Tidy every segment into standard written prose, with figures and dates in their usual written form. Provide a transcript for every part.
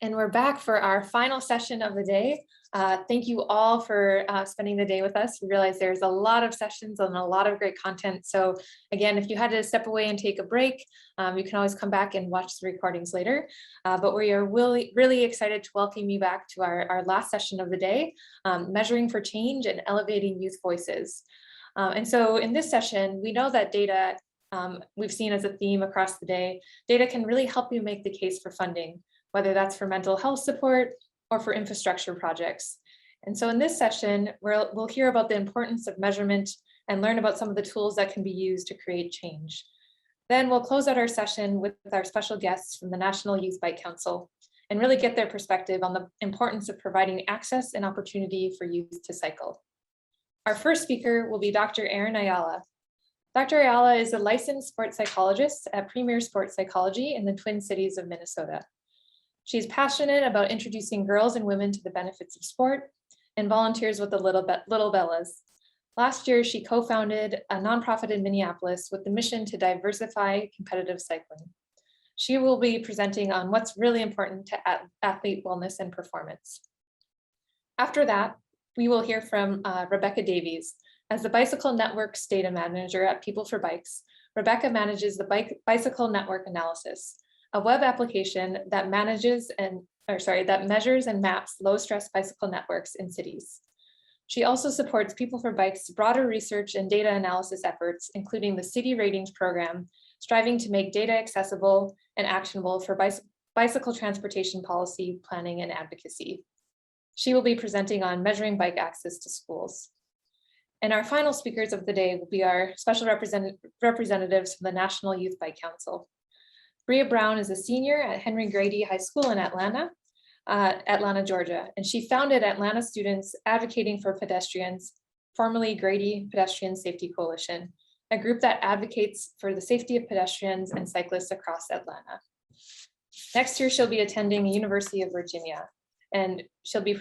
And we're back for our final session of the day. Thank you all for spending the day with us. We realize there's a lot of sessions and a lot of great content. So again, if you had to step away and take a break, you can always come back and watch the recordings later. But we are really excited to welcome you back to our last session of the day, Measuring for Change and Elevating Youth Voices. And so in this session, we know that data, we've seen as a theme across the day, data can really help you make the case for funding, whether that's for mental health support or for infrastructure projects. And so in this session, we'll hear about the importance of measurement and learn about some of the tools that can be used to create change. Then we'll close out our session with our special guests from the National Youth Bike Council and really get their perspective on the importance of providing access and opportunity for youth to cycle. Our first speaker will be Dr. Erin Ayala. Dr. Ayala is a licensed sports psychologist at Premier Sports Psychology in the Twin Cities of Minnesota. She's passionate about introducing girls and women to the benefits of sport and volunteers with the Little Bellas. Last year, she co-founded a nonprofit in Minneapolis with the mission to diversify competitive cycling. She will be presenting on what's really important to athlete wellness and performance. After that, we will hear from Rebecca Davies. As the Bicycle Network's data manager at People for Bikes, Rebecca manages the Bicycle Network Analysis, a web application that measures and maps low-stress bicycle networks in cities. She also supports People for Bikes' broader research and data analysis efforts, including the City Ratings Program, striving to make data accessible and actionable for bicycle transportation policy, planning, and advocacy. She will be presenting on measuring bike access to schools. And our final speakers of the day will be our special representatives from the National Youth Bike Council. Bria Brown is a senior at Henry Grady High School in Atlanta, Georgia, and she founded Atlanta Students Advocating for Pedestrians, formerly Grady Pedestrian Safety Coalition, a group that advocates for the safety of pedestrians and cyclists across Atlanta. Next year, she'll be attending University of Virginia, and she'll be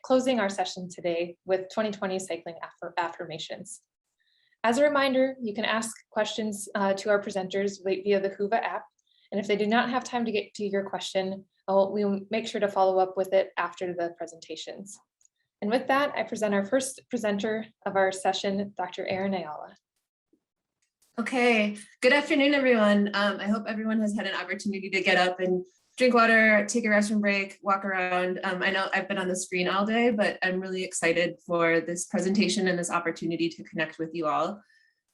closing our session today with 2020 cycling affirmations. As a reminder, you can ask questions to our presenters via the Whova app. And if they do not have time to get to your question, we'll make sure to follow up with it after the presentations. And with that, I present our first presenter of our session, Dr. Erin Ayala. Okay, good afternoon, everyone. I hope everyone has had an opportunity to get up and drink water, take a restroom break, walk around. I know I've been on the screen all day, but I'm really excited for this presentation and this opportunity to connect with you all.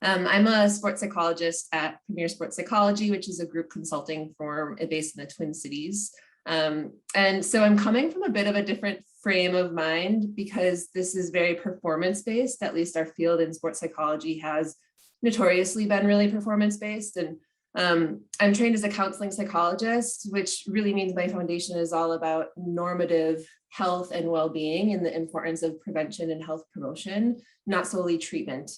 I'm a sports psychologist at Premier Sports Psychology, which is a group consulting firm based in the Twin Cities. And so I'm coming from a bit of a different frame of mind because this is very performance-based. At least our field in sports psychology has notoriously been really performance-based. And I'm trained as a counseling psychologist, which really means my foundation is all about normative health and well-being and the importance of prevention and health promotion, not solely treatment.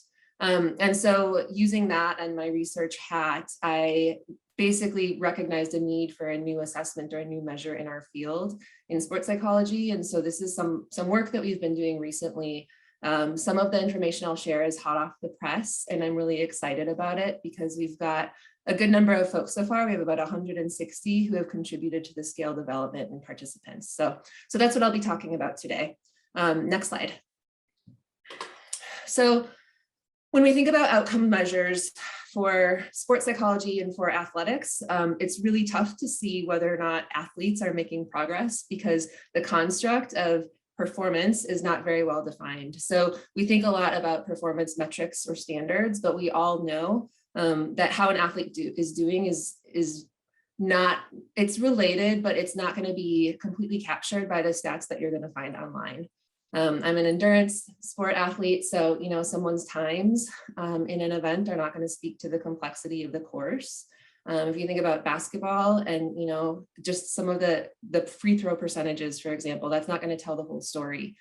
And so using that and my research hat, I basically recognized a need for a new assessment or a new measure in our field in sports psychology. And so this is some work that we've been doing recently. Some of the information I'll share is hot off the press, and I'm really excited about it because we've got a good number of folks so far. We have about 160 who have contributed to the scale development and participants. So that's what I'll be talking about today. Next slide. So when we think about outcome measures for sports psychology and for athletics, it's really tough to see whether or not athletes are making progress because the construct of performance is not very well defined. So we think a lot about performance metrics or standards, but we all know that how an athlete is doing is not, it's related, but it's not going to be completely captured by the stats that you're going to find online. I'm an endurance sport athlete, so someone's times in an event are not going to speak to the complexity of the course. If you think about basketball and just some of the free throw percentages, for example, that's not going to tell the whole story.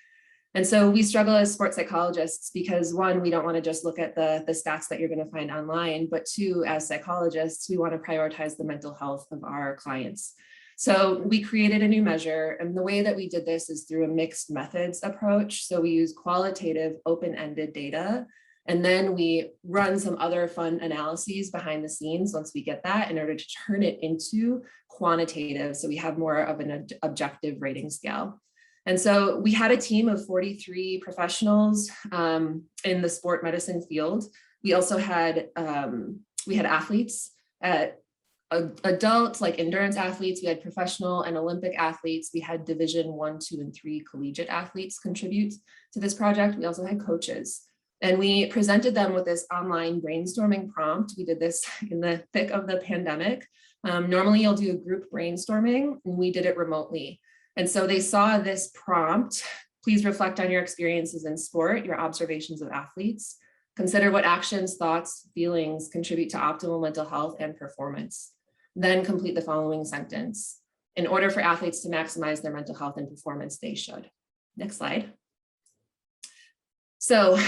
And so we struggle as sports psychologists because one, we don't want to just look at the stats that you're going to find online, but two, as psychologists, we want to prioritize the mental health of our clients. So we created a new measure, and the way that we did this is through a mixed methods approach. So we use qualitative open-ended data And then we run some other fun analyses behind the scenes once we get that in order to turn it into quantitative. So we have more of an objective rating scale. And so we had a team of 43 professionals in the sport medicine field. We also had, we had athletes, adult, like endurance athletes. We had professional and Olympic athletes. We had Division 1, 2, and 3 collegiate athletes contribute to this project. We also had coaches. And we presented them with this online brainstorming prompt. We did this in the thick of the pandemic. Normally you'll do a group brainstorming, and we did it remotely. And so they saw this prompt: please reflect on your experiences in sport, your observations of athletes. Consider what actions, thoughts, feelings contribute to optimal mental health and performance. Then complete the following sentence: in order for athletes to maximize their mental health and performance, they should. Next slide. So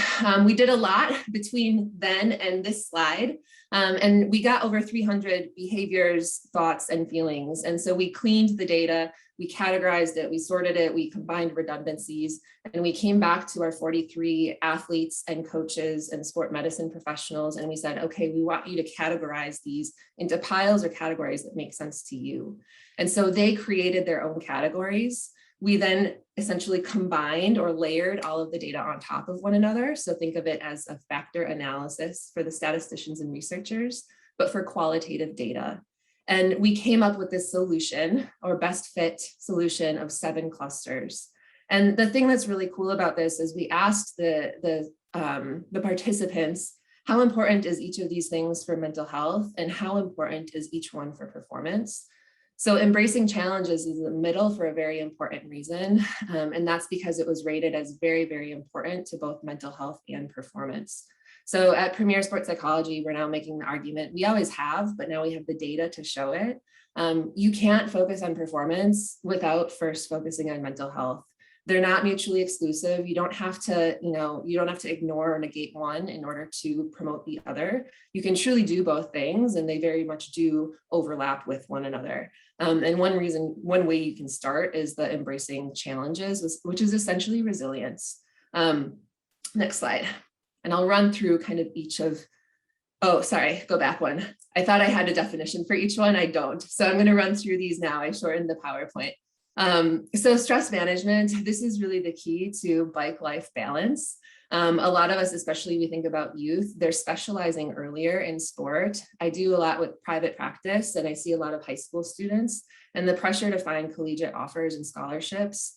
we did a lot between then and this slide, and we got over 300 behaviors, thoughts, and feelings. And so we cleaned the data, we categorized it, we sorted it, we combined redundancies, and we came back to our 43 athletes and coaches and sport medicine professionals, and we said, okay, we want you to categorize these into piles or categories that make sense to you. And so they created their own categories. We then essentially combined or layered all of the data on top of one another. So think of it as a factor analysis for the statisticians and researchers, but for qualitative data. And we came up with this solution, or best fit solution, of 7 clusters. And the thing that's really cool about this is we asked the participants, how important is each of these things for mental health, and how important is each one for performance? So embracing challenges is in the middle for a very important reason. And that's because it was rated as very, very important to both mental health and performance. So at Premier Sports Psychology, we're now making the argument, we always have, but now we have the data to show it. You can't focus on performance without first focusing on mental health. They're not mutually exclusive. You don't have to, you don't have to ignore or negate one in order to promote the other. You can truly do both things, and they very much do overlap with one another. And one way you can start is the embracing challenges, which is essentially resilience. Next slide. And I'll run through kind of each of, oh, sorry, go back one. I thought I had a definition for each one. I don't. So I'm going to run through these now. I shortened the PowerPoint. So stress management, this is really the key to bike life balance. A lot of us, especially we think about youth, they're specializing earlier in sport. I do a lot with private practice, and I see a lot of high school students, and the pressure to find collegiate offers and scholarships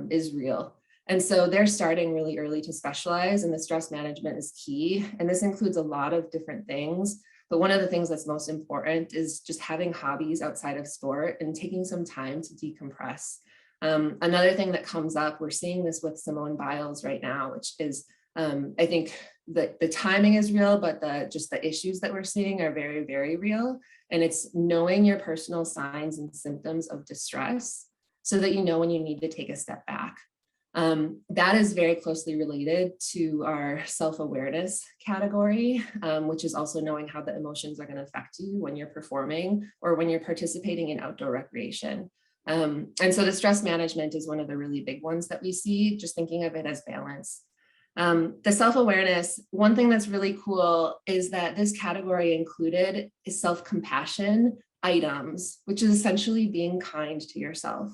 is real. And so they're starting really early to specialize, and the stress management is key. And this includes a lot of different things. But one of the things that's most important is just having hobbies outside of sport and taking some time to decompress. Another thing that comes up, we're seeing this with Simone Biles right now, which is, I think the timing is real, but just the issues that we're seeing are very, very real. And it's knowing your personal signs and symptoms of distress so that you know when you need to take a step back. That is very closely related to our self-awareness category, which is also knowing how the emotions are going to affect you when you're performing or when you're participating in outdoor recreation. And so the stress management is one of the really big ones that we see, just thinking of it as balance. The self-awareness, one thing that's really cool is that this category included is self-compassion items, which is essentially being kind to yourself.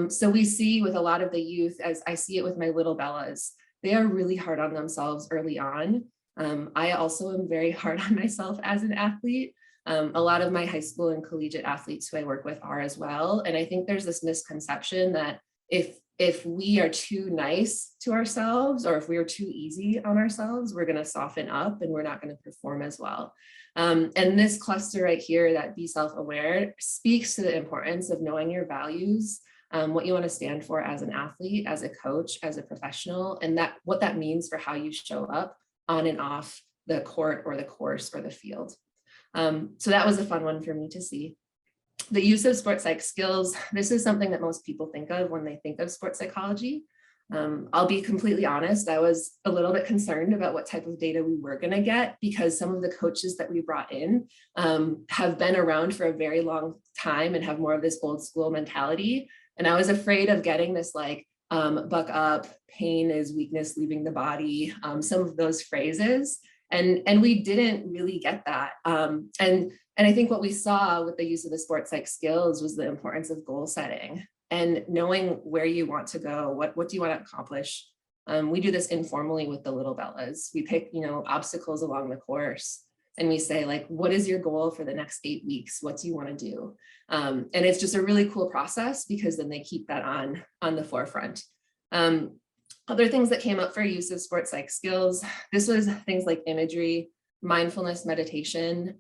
So we see with a lot of the youth, as I see it with my little Bellas, they are really hard on themselves early on. I also am very hard on myself as an athlete. A lot of my high school and collegiate athletes who I work with are as well. And I think there's this misconception that if we are too nice to ourselves, or if we are too easy on ourselves, we're going to soften up and we're not going to perform as well. And this cluster right here, that be self-aware, speaks to the importance of knowing your values, what you want to stand for as an athlete, as a coach, as a professional, and what that means for how you show up on and off the court or the course or the field. So that was a fun one for me to see. The use of sports psych skills, this is something that most people think of when they think of sports psychology. I'll be completely honest, I was a little bit concerned about what type of data we were going to get, because some of the coaches that we brought in have been around for a very long time and have more of this old school mentality. And I was afraid of getting this like buck up, pain is weakness leaving the body, some of those phrases. And we didn't really get that. And I think what we saw with the use of the sports psych skills was the importance of goal setting and knowing where you want to go, what do you want to accomplish. We do this informally with the little Bellas. We pick, obstacles along the course, and we say, like, what is your goal for the next 8 weeks? What do you want to do? And it's just a really cool process because then they keep that on the forefront. Other things that came up for use of sports psych skills, this was things like imagery, mindfulness, meditation,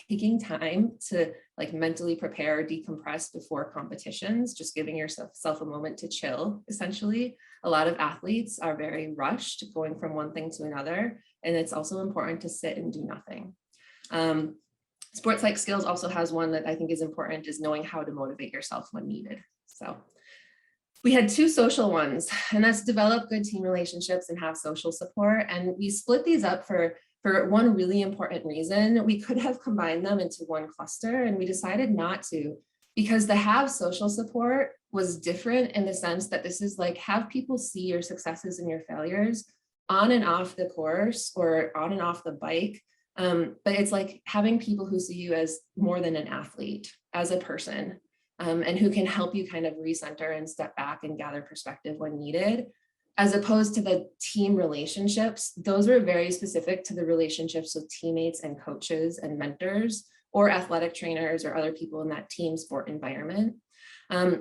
taking time to like mentally prepare, decompress before competitions, just giving yourself a moment to chill, essentially. A lot of athletes are very rushed going from one thing to another, and it's also important to sit and do nothing. Sports psych skills also has one that I think is important, is knowing how to motivate yourself when needed. So we had 2 social ones, and that's develop good team relationships and have social support. And we split these up for one really important reason. We could have combined them into one cluster, and we decided not to, because the have social support was different in the sense that this is like have people see your successes and your failures on and off the course or on and off the bike. But it's like having people who see you as more than an athlete, as a person. And who can help you kind of recenter and step back and gather perspective when needed, as opposed to the team relationships. Those were very specific to the relationships with teammates and coaches and mentors or athletic trainers or other people in that team sport environment.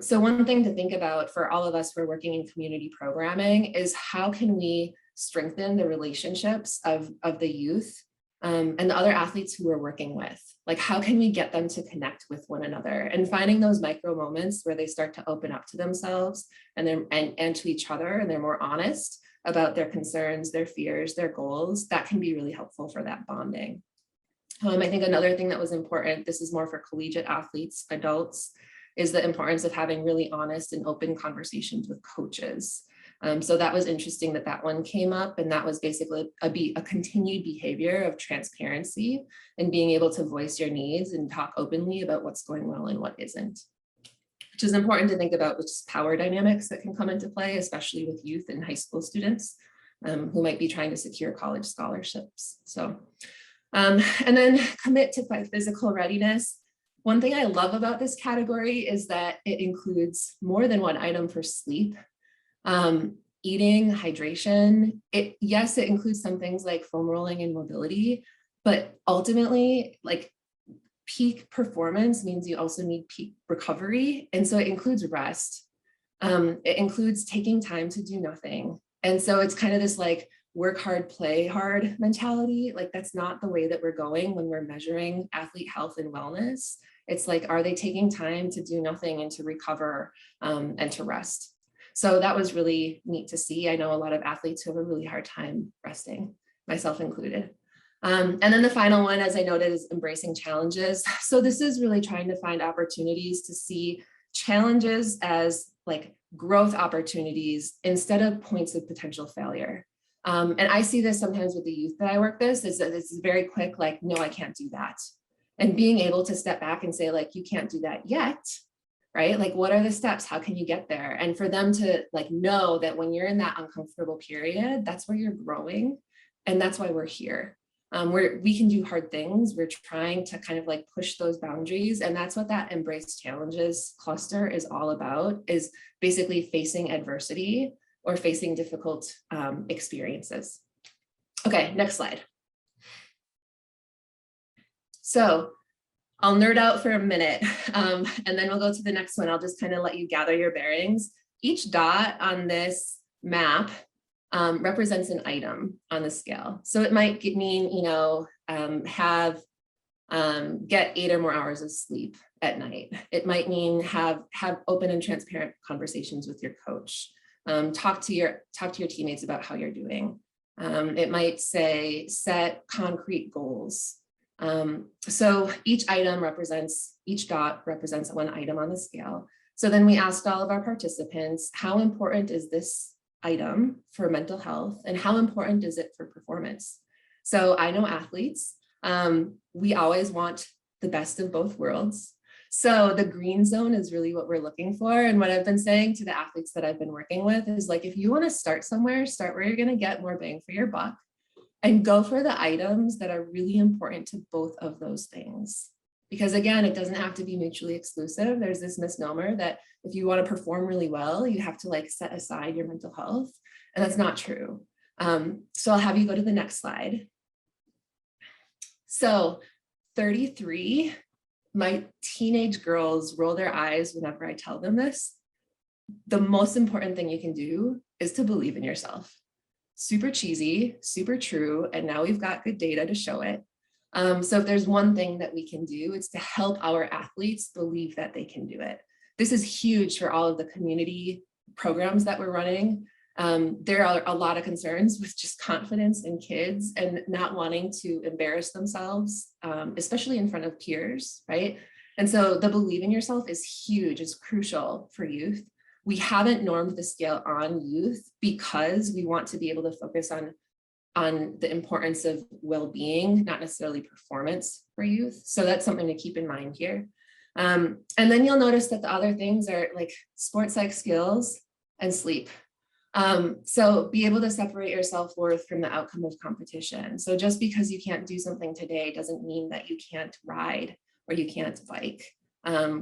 So one thing to think about for all of us who are working in community programming is how can we strengthen the relationships of the youth and the other athletes who we're working with. Like, how can we get them to connect with one another, and finding those micro moments where they start to open up to themselves and to each other, and they're more honest about their concerns, their fears, their goals. That can be really helpful for that bonding. I think another thing that was important, this is more for collegiate athletes, adults, is the importance of having really honest and open conversations with coaches. So that was interesting that one came up, and that was basically a continued behavior of transparency and being able to voice your needs and talk openly about what's going well and what isn't, which is important to think about, which is power dynamics that can come into play, especially with youth and high school students who might be trying to secure college scholarships. So, and then commit to physical readiness. One thing I love about this category is that it includes more than one item for sleep. Eating, hydration. Yes, it includes some things like foam rolling and mobility, but ultimately, like, peak performance means you also need peak recovery. And so it includes rest. It includes taking time to do nothing. And so it's kind of this like work hard, play hard mentality. Like, that's not the way that we're going when we're measuring athlete health and wellness. It's like, are they taking time to do nothing and to recover and to rest? So that was really neat to see. I know a lot of athletes who have a really hard time resting, myself included. And then the final one, as I noted, is embracing challenges. So this is really trying to find opportunities to see challenges as like growth opportunities instead of points of potential failure. And I see this sometimes with the youth that I work with, is that it's very quick, like, no, I can't do that. And being able to step back and say, like, you can't do that yet, right? Like, what are the steps? How can you get there? And for them to like know that when you're in that uncomfortable period, that's where you're growing. And that's why we're here. We can do hard things. We're trying to kind of like push those boundaries. And that's what that embrace challenges cluster is all about, is basically facing adversity or facing difficult experiences. Okay, next slide. So I'll nerd out for a minute and then we'll go to the next one. I'll just kind of let you gather your bearings. Each dot on this map represents an item on the scale. So it might mean, get 8 or more hours of sleep at night. It might mean have open and transparent conversations with your coach. Talk to your teammates about how you're doing. It might say set concrete goals. So each dot represents one item on the scale. So then we asked all of our participants, how important is this item for mental health and how important is it for performance? So I know athletes, we always want the best of both worlds. So the green zone is really what we're looking for. And what I've been saying to the athletes that I've been working with is like, if you want to start somewhere, start where you're going to get more bang for your buck and go for the items that are really important to both of those things. Because again, it doesn't have to be mutually exclusive. There's this misnomer that if you want to perform really well, you have to like set aside your mental health. And that's not true. So I'll have you go to the next slide. So 33, my teenage girls roll their eyes whenever I tell them this. The most important thing you can do is to believe in yourself. Super cheesy, super true. And now we've got good data to show it. So if there's one thing that we can do, it's to help our athletes believe that they can do it. This is huge for all of the community programs that we're running. There are a lot of concerns with just confidence in kids and not wanting to embarrass themselves, especially in front of peers, right? And so the believe in yourself is huge, it's crucial for youth. We haven't normed the scale on youth because we want to be able to focus on the importance of well-being, not necessarily performance for youth. So that's something to keep in mind here. And then you'll notice that the other things are like sports psych skills and sleep. So be able to separate your self-worth from the outcome of competition. So just because you can't do something today doesn't mean that you can't ride or you can't bike.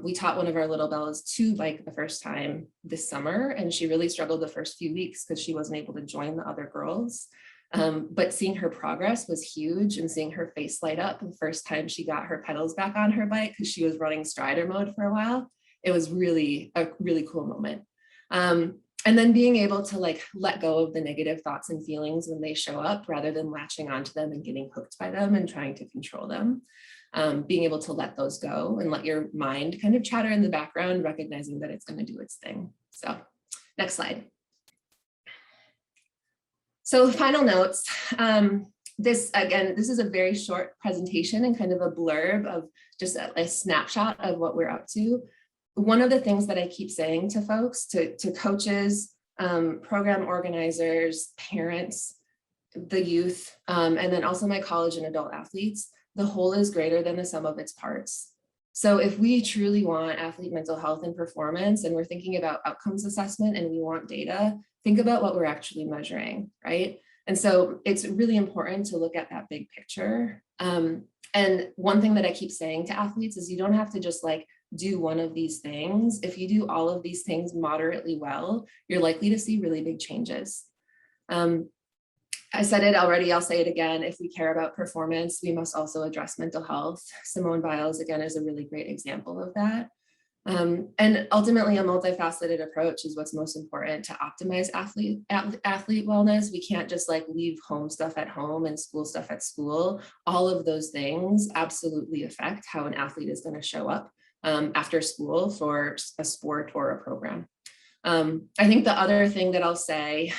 We taught one of our little bells to bike the first time this summer, and she really struggled the first few weeks because she wasn't able to join the other girls. But seeing her progress was huge, and seeing her face light up the first time she got her pedals back on her bike because she was running strider mode for a while. It was really a really cool moment. And then being able to like let go of the negative thoughts and feelings when they show up rather than latching onto them and getting hooked by them and trying to control them. Being able to let those go and let your mind kind of chatter in the background, recognizing that it's going to do its thing. So next slide. So final notes. This is a very short presentation and kind of a blurb of just a snapshot of what we're up to. One of the things that I keep saying to folks, to coaches, program organizers, parents, the youth, and then also my college and adult athletes, the whole is greater than the sum of its parts. So if we truly want athlete mental health and performance, and we're thinking about outcomes assessment and we want data, think about what we're actually measuring, right? And so it's really important to look at that big picture. And one thing that I keep saying to athletes is you don't have to just like do one of these things. If you do all of these things moderately well, you're likely to see really big changes. I said it already, I'll say it again. If we care about performance, we must also address mental health. Simone Biles, again, is a really great example of that. And ultimately, a multifaceted approach is what's most important to optimize athlete wellness. We can't just like leave home stuff at home and school stuff at school. All of those things absolutely affect how an athlete is going to show up after school for a sport or a program. I think the other thing that I'll say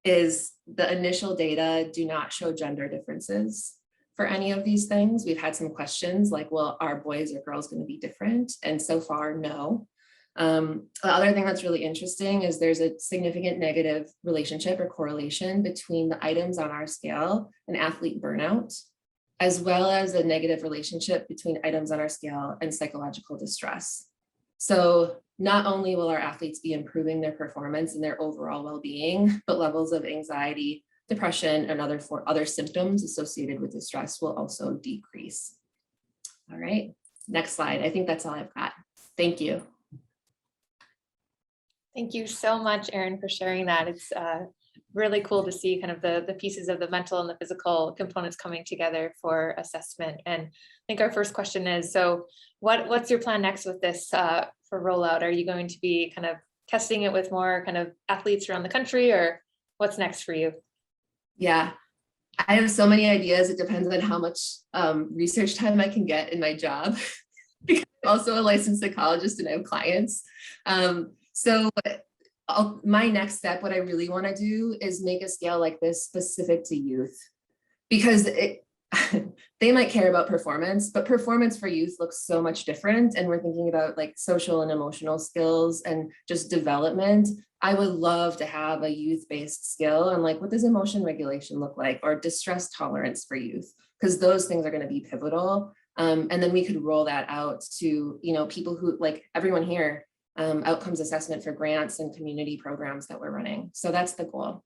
is the initial data do not show gender differences for any of these things. We've had some questions like, well, are boys or girls going to be different? And so far, no. The other thing that's really interesting is there's a significant negative relationship or correlation between the items on our scale and athlete burnout, as well as a negative relationship between items on our scale and psychological distress. So not only will our athletes be improving their performance and their overall well-being, but levels of anxiety, depression, and other symptoms associated with distress will also decrease. All right, next slide. I think that's all I've got. Thank you. Thank you so much, Erin, for sharing that. It's really cool to see kind of the pieces of the mental and the physical components coming together for assessment. And I think our first question is, so what's your plan next with this for rollout? Are you going to be kind of testing it with more kind of athletes around the country, or what's next for you? Yeah, I have so many ideas. It depends on how much research time I can get in my job because I'm also a licensed psychologist and I have clients. My next step, what I really want to do is make a scale like this specific to youth, because they might care about performance, but performance for youth looks so much different. And we're thinking about like social and emotional skills and just development. I would love to have a youth-based skill on like, what does emotion regulation look like, or distress tolerance for youth? Because those things are going to be pivotal And then we could roll that out to, people who, like everyone here, outcomes assessment for grants and community programs that we're running. So that's the goal.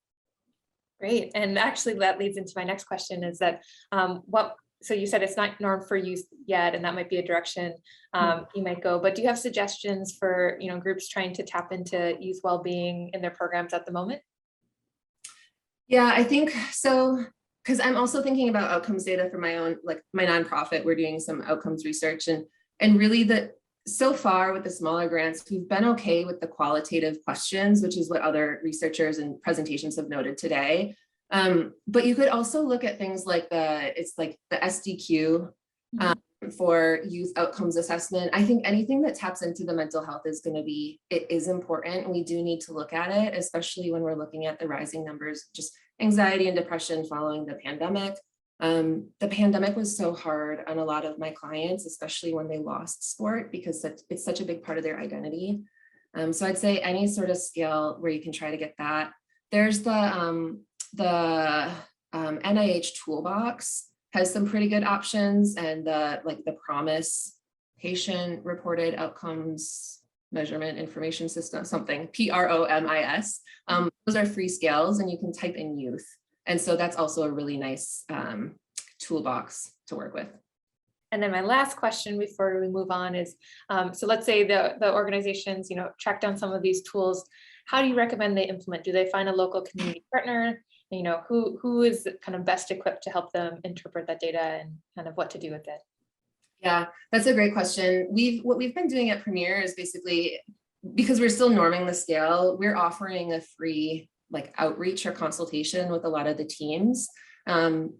Great. And actually that leads into my next question is that so you said it's not norm for youth yet, and that might be a direction you might go, but do you have suggestions for, groups trying to tap into youth well-being in their programs at the moment? Yeah, I think so, because I'm also thinking about outcomes data for my own, like my nonprofit. We're doing some outcomes research, and really so far with the smaller grants, we've been okay with the qualitative questions, which is what other researchers and presentations have noted today. But you could also look at things like the SDQ for youth outcomes assessment. I think anything that taps into the mental health is important. And we do need to look at it, especially when we're looking at the rising numbers, just anxiety and depression following the pandemic. The pandemic was so hard on a lot of my clients, especially when they lost sport, because it's such a big part of their identity. So I'd say any sort of scale where you can try to get that. There's the NIH toolbox has some pretty good options, and the PROMIS, patient reported outcomes measurement information system, something, PROMIS. Those are free scales, and you can type in youth. And so that's also a really nice toolbox to work with. And then my last question before we move on is, so let's say the organizations, track down some of these tools. How do you recommend they implement? Do they find a local community partner? Who is kind of best equipped to help them interpret that data and kind of what to do with it? Yeah, that's a great question. What we've been doing at Premier is basically, because we're still norming the scale, we're offering a free outreach or consultation with a lot of the teams, and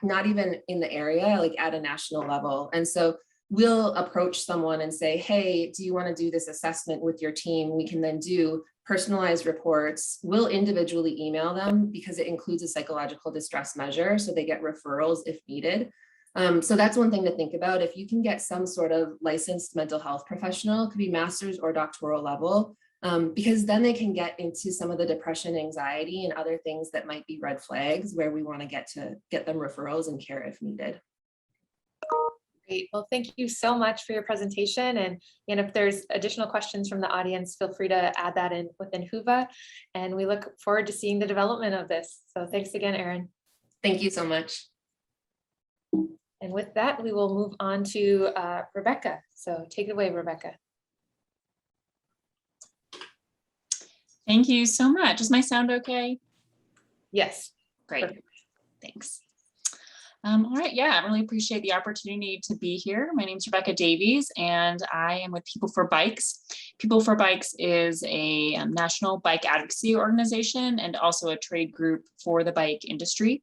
not even in the area, at a national level. And so we'll approach someone and say, hey, do you want to do this assessment with your team? We can then do personalized reports. We'll individually email them because it includes a psychological distress measure, so they get referrals if needed. So that's one thing to think about. If you can get some sort of licensed mental health professional, it could be master's or doctoral level, because then they can get into some of the depression, anxiety, and other things that might be red flags where we want to get them referrals and care if needed. Great. Well, thank you so much for your presentation. And if there's additional questions from the audience, feel free to add that in within Whova. And we look forward to seeing the development of this. So thanks again, Erin. Thank you so much. And with that, we will move on to Rebecca. So take it away, Rebecca. Thank you so much. Does my sound okay? Yes. Great. Perfect. Thanks. All right. Yeah, I really appreciate the opportunity to be here. My name is Rebecca Davies, and I am with People for Bikes. People for Bikes is a national bike advocacy organization and also a trade group for the bike industry.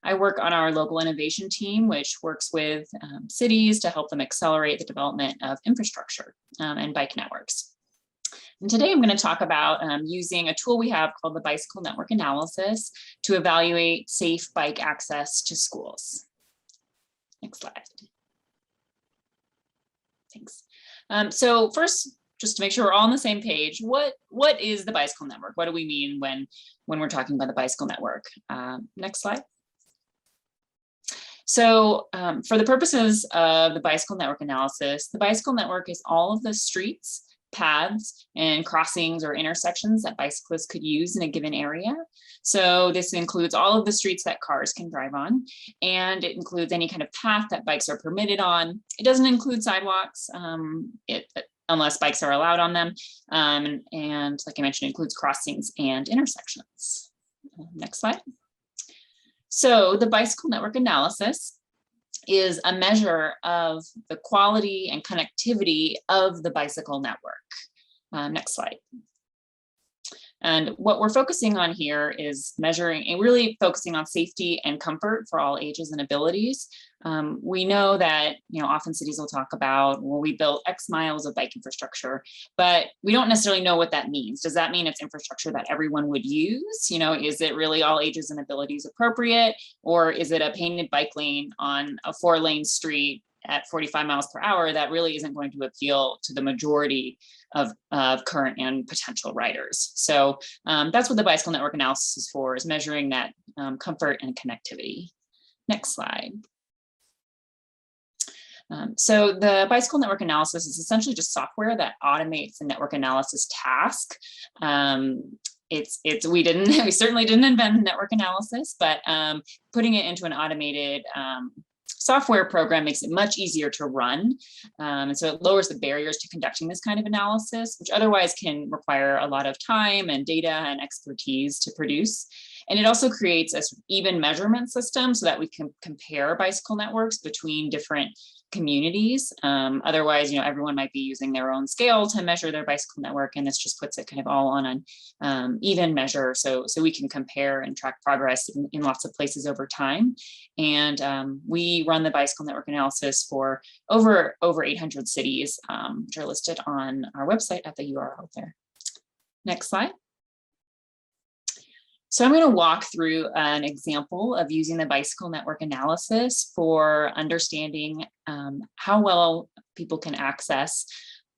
I work on our local innovation team, which works with cities to help them accelerate the development of infrastructure and bike networks. And today I'm going to talk about using a tool we have called the Bicycle Network Analysis to evaluate safe bike access to schools. Next slide. Thanks. So first, just to make sure we're all on the same page, what is the Bicycle Network? What do we mean when we're talking about the Bicycle Network? Next slide. So for the purposes of the Bicycle Network Analysis, the Bicycle Network is all of the streets, paths, and crossings or intersections that bicyclists could use in a given area. So this includes all of the streets that cars can drive on, and it includes any kind of path that bikes are permitted on. It doesn't include sidewalks unless bikes are allowed on them. And like I mentioned, it includes crossings and intersections. Next slide. So the Bicycle Network Analysis is a measure of the quality and connectivity of the bicycle network. Next slide. And what we're focusing on here is measuring and really focusing on safety and comfort for all ages and abilities. We know that, often cities will talk about, well, we built X miles of bike infrastructure, but we don't necessarily know what that means. Does that mean it's infrastructure that everyone would use? Is it really all ages and abilities appropriate? Or is it a painted bike lane on a 4-lane street at 45 miles per hour that really isn't going to appeal to the majority of current and potential riders? So that's what the Bicycle Network Analysis is for, is measuring that comfort and connectivity. Next slide. So the bicycle network analysis is essentially just software that automates the network analysis task. We certainly didn't invent network analysis, but putting it into an automated software program makes it much easier to run. And so it lowers the barriers to conducting this kind of analysis, which otherwise can require a lot of time and data and expertise to produce. And it also creates an even measurement system so that we can compare bicycle networks between different communities. Otherwise, everyone might be using their own scale to measure their bicycle network, and this just puts it kind of all on an even measure, so we can compare and track progress in lots of places over time. And we run the bicycle network analysis for over 800 cities, which are listed on our website at the URL there. Next slide. So I'm going to walk through an example of using the bicycle network analysis for understanding how well people can access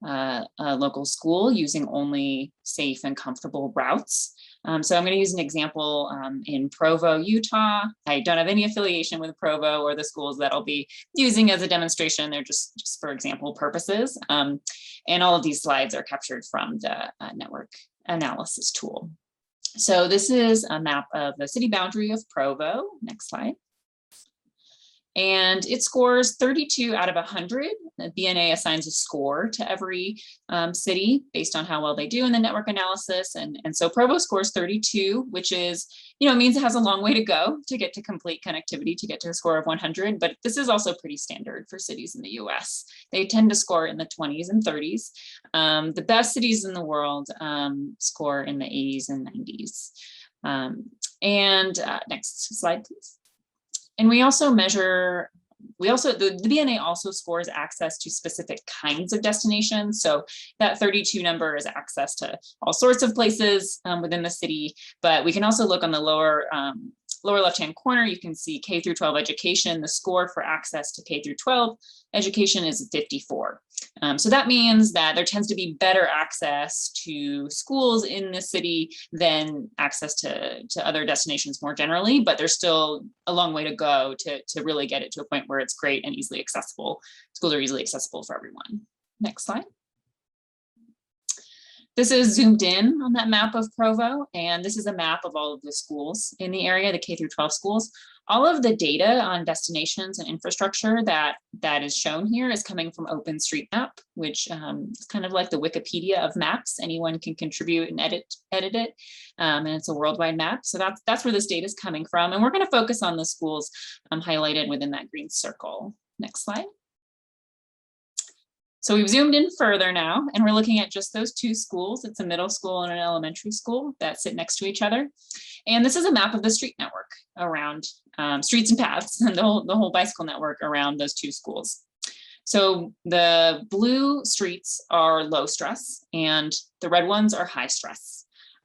a local school using only safe and comfortable routes. So I'm going to use an example in Provo, Utah. I don't have any affiliation with Provo or the schools that I'll be using as a demonstration. They're just for example purposes. And all of these slides are captured from the network analysis tool. So this is a map of the city boundary of Provo. Next slide. And it scores 32 out of 100. The BNA assigns a score to every city based on how well they do in the network analysis. And so Provo scores 32, which is, means it has a long way to go to get to complete connectivity, to get to a score of 100. But this is also pretty standard for cities in the US. They tend to score in the 20s and 30s. The best cities in the world score in the 80s and 90s. Next slide, please. And we also measure, the BNA also scores access to specific kinds of destinations. So that 32 number is access to all sorts of places within the city, but we can also look on the lower left-hand corner, you can see K through 12 education. The score for access to K through 12 education is 54. So that means that there tends to be better access to schools in the city than access to other destinations more generally, but there's still a long way to go to really get it to a point where it's great and easily accessible. Schools are easily accessible for everyone. Next slide. This is zoomed in on that map of Provo, and this is a map of all of the schools in the area, the K through 12 schools. All of the data on destinations and infrastructure that is shown here is coming from OpenStreetMap, which is kind of like the Wikipedia of maps. Anyone can contribute and edit it, and it's a worldwide map. So that's where this data is coming from, and we're going to focus on the schools highlighted within that green circle. Next slide. So we've zoomed in further now, and we're looking at just those two schools. It's a middle school and an elementary school that sit next to each other. And this is a map of the street network around streets and paths, and the whole bicycle network around those two schools. So the blue streets are low stress, and the red ones are high stress.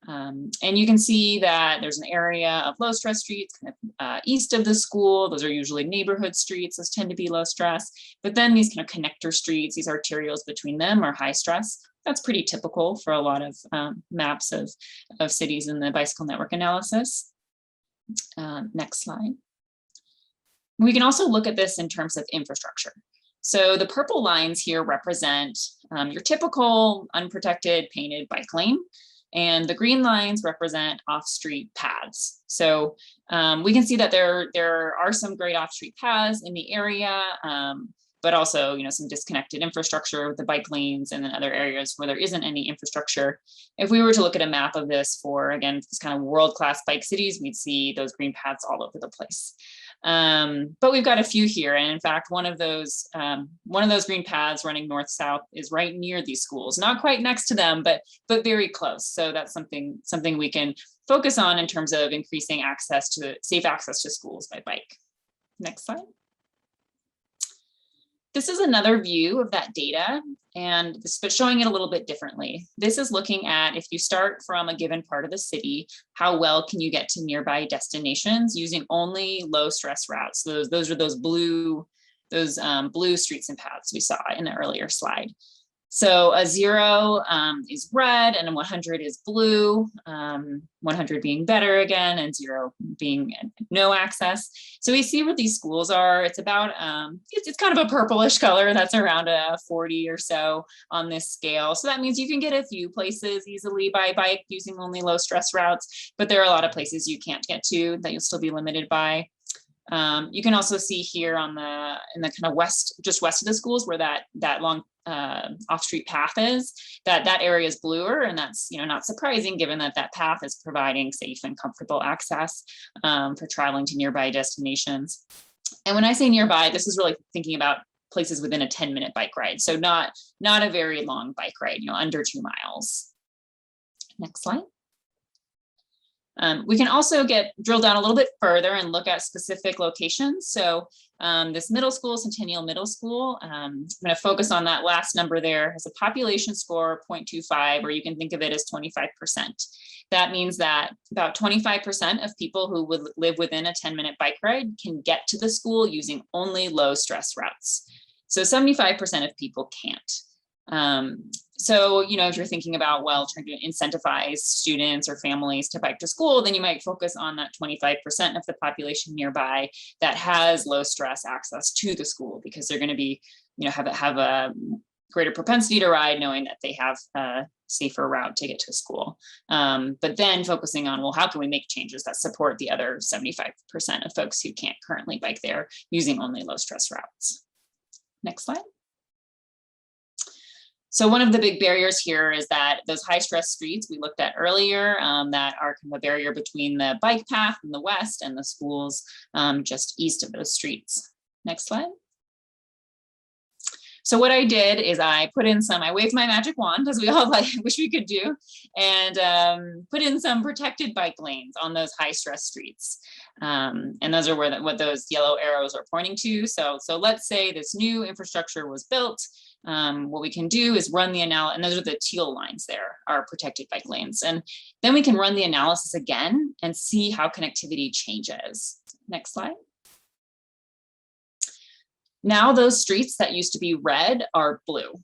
And you can see that there's an area of low stress streets kind of east of the school. Those are usually neighborhood streets. Those tend to be low stress. But then these kind of connector streets, these arterials between them are high stress. That's pretty typical for a lot of maps of cities in the bicycle network analysis. Next slide. We can also look at this in terms of infrastructure. So the purple lines here represent your typical unprotected painted bike lane. And the green lines represent off-street paths. So we can see that there are some great off-street paths in the area, but also some disconnected infrastructure with the bike lanes, and then other areas where there isn't any infrastructure. If we were to look at a map of this for, again, this kind of world-class bike cities, we'd see those green paths all over the place. But we've got a few here, and in fact, one of those green paths running north-south is right near these schools, not quite next to them, but very close. So that's something we can focus on in terms of increasing safe access to schools by bike. Next slide. This is another view of that data, but showing it a little bit differently. This is looking at, if you start from a given part of the city, how well can you get to nearby destinations using only low stress routes. So those are those blue streets and paths we saw in the earlier slide. So a 0 is red and a 100 is blue, 100 being better again, and 0 being no access. So we see what these schools are. It's about, it's kind of a purplish color. That's around a 40 or so on this scale. So that means you can get a few places easily by bike using only low stress routes, but there are a lot of places you can't get to that you'll still be limited by. You can also see here on in the kind of just west of the schools where that long off-street path is, that area is bluer, and that's not surprising given that path is providing safe and comfortable access for traveling to nearby destinations. And when I say nearby, this is really thinking about places within a 10-minute bike ride, so not a very long bike ride, under 2 miles. Next slide. We can also drill down a little bit further and look at specific locations. So this middle school, Centennial Middle School, I'm going to focus on that last number there, has a population score of 0.25, or you can think of it as 25%. That means that about 25% of people who would live within a 10-minute bike ride can get to the school using only low stress routes. So 75% of people can't. So, if you're thinking about, well, trying to incentivize students or families to bike to school, then you might focus on that 25% of the population nearby that has low stress access to the school, because they're going to be, have a greater propensity to ride, knowing that they have a safer route to get to school. But then focusing on, well, how can we make changes that support the other 75% of folks who can't currently bike there using only low stress routes? Next slide. So one of the big barriers here is that those high stress streets we looked at earlier that are kind of a barrier between the bike path in the west and the schools just east of those streets. Next slide. So what I did is I waved my magic wand, as we all wish we could do, and put in some protected bike lanes on those high stress streets. And those are what those yellow arrows are pointing to. So let's say this new infrastructure was built. What we can do is run the analysis, and those are the teal lines there, are protected bike lanes. And then we can run the analysis again and see how connectivity changes. Next slide. Now those streets that used to be red are blue.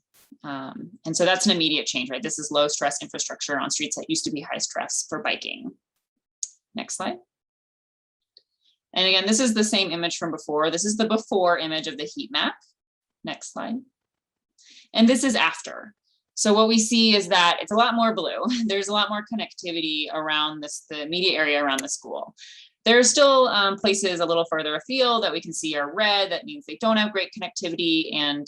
And so that's an immediate change, right? This is low stress infrastructure on streets that used to be high stress for biking. Next slide. And again, this is the same image from before. This is the before image of the heat map. Next slide. And this is after. So what we see is that it's a lot more blue. There's a lot more connectivity around the immediate area around the school. There are still places a little further afield that we can see are red. That means they don't have great connectivity. And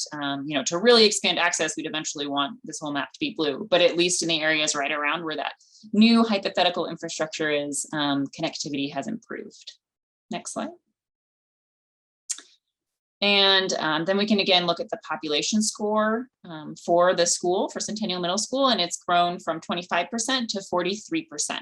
to really expand access, we'd eventually want this whole map to be blue. But at least in the areas right around where that new hypothetical infrastructure is, connectivity has improved. Next slide. And then we can again look at the population score for the school, for Centennial Middle School, and it's grown from 25% to 43%.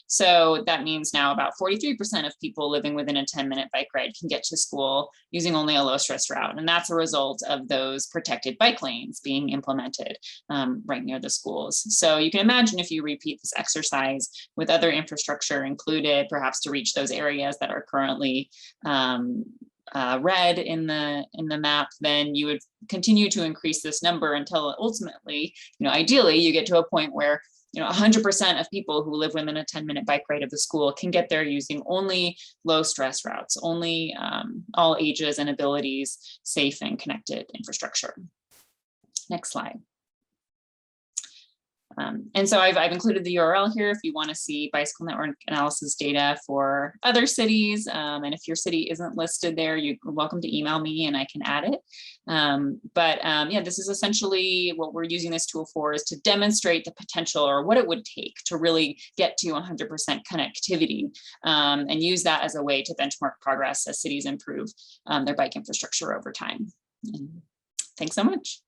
So that means now about 43% of people living within a 10-minute bike ride can get to school using only a low stress route. And that's a result of those protected bike lanes being implemented right near the schools. So you can imagine if you repeat this exercise with other infrastructure included, perhaps to reach those areas that are currently red in the map, then you would continue to increase this number until ultimately, ideally you get to a point where 100% of people who live within a 10-minute bike ride of the school can get there using only low stress routes, only all ages and abilities, safe and connected infrastructure. Next slide. And so I've included the URL here if you want to see bicycle network analysis data for other cities. And if your city isn't listed there, you're welcome to email me and I can add it. Yeah, this is essentially what we're using this tool for, is to demonstrate the potential or what it would take to really get to 100% connectivity and use that as a way to benchmark progress as cities improve their bike infrastructure over time. And thanks so much.